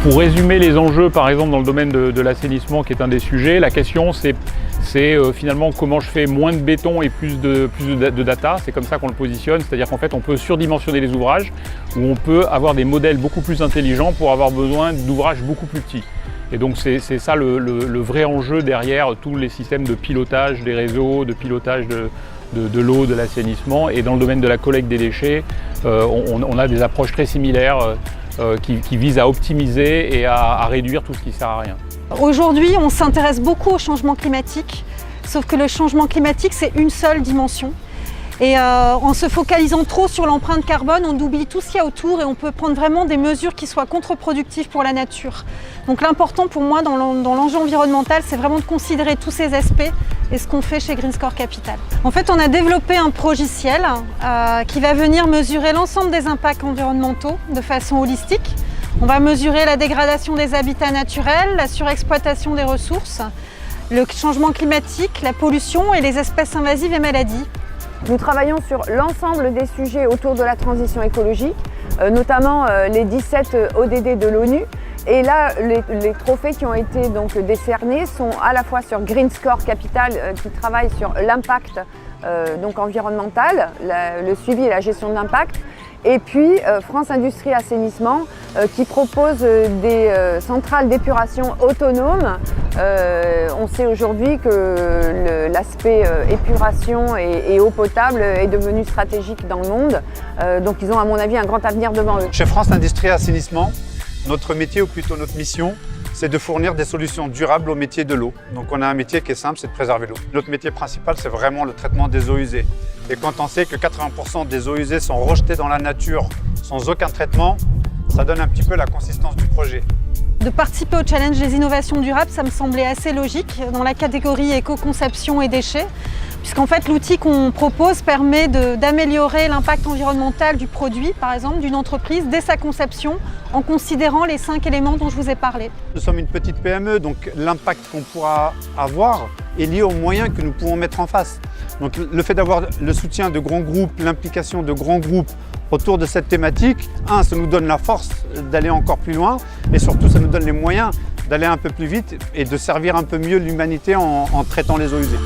Pour résumer les enjeux, par exemple dans le domaine de l'assainissement qui est un des sujets, la question c'est finalement comment je fais moins de béton et plus de data. C'est comme ça qu'on le positionne, c'est-à-dire qu'en fait on peut surdimensionner les ouvrages ou on peut avoir des modèles beaucoup plus intelligents pour avoir besoin d'ouvrages beaucoup plus petits. Et donc c'est ça le vrai enjeu derrière tous les systèmes de pilotage des réseaux, de pilotage de l'eau, de l'assainissement. Et dans le domaine de la collecte des déchets, on a des approches très similaires qui visent à optimiser et à réduire tout ce qui ne sert à rien. Aujourd'hui, on s'intéresse beaucoup au changement climatique, sauf que le changement climatique, c'est une seule dimension. Et en se focalisant trop sur l'empreinte carbone, on oublie tout ce qu'il y a autour et on peut prendre vraiment des mesures qui soient contre-productives pour la nature. Donc l'important pour moi dans l'enjeu environnemental, c'est vraiment de considérer tous ces aspects et ce qu'on fait chez Green Score Capital. En fait, on a développé un logiciel qui va venir mesurer l'ensemble des impacts environnementaux de façon holistique. On va mesurer la dégradation des habitats naturels, la surexploitation des ressources, le changement climatique, la pollution et les espèces invasives et maladies. Nous travaillons sur l'ensemble des sujets autour de la transition écologique, notamment les 17 ODD de l'ONU. Et là, les trophées qui ont été donc décernés sont à la fois sur Green Score Capital qui travaille sur l'impact environnemental, le suivi et la gestion de l'impact. Et puis France Industrie Assainissement qui propose des centrales d'épuration autonomes. On sait aujourd'hui que l'aspect épuration et eau potable est devenu stratégique dans le monde. Donc ils ont à mon avis un grand avenir devant eux. Chez France Industrie Assainissement, notre métier, ou plutôt notre mission, c'est de fournir des solutions durables au métier de l'eau. Donc on a un métier qui est simple, c'est de préserver l'eau. Notre métier principal, c'est vraiment le traitement des eaux usées. Et quand on sait que 80% des eaux usées sont rejetées dans la nature sans aucun traitement, ça donne un petit peu la consistance du projet. De participer au challenge des innovations durables, ça me semblait assez logique dans la catégorie éco-conception et déchets, puisqu'en fait l'outil qu'on propose permet d'améliorer l'impact environnemental du produit, par exemple, d'une entreprise dès sa conception, en considérant les 5 éléments dont je vous ai parlé. Nous sommes une petite PME, donc l'impact qu'on pourra avoir est lié aux moyens que nous pouvons mettre en face. Donc le fait d'avoir le soutien de grands groupes, l'implication de grands groupes autour de cette thématique, ça nous donne la force d'aller encore plus loin et surtout ça nous donne les moyens d'aller un peu plus vite et de servir un peu mieux l'humanité en traitant les eaux usées.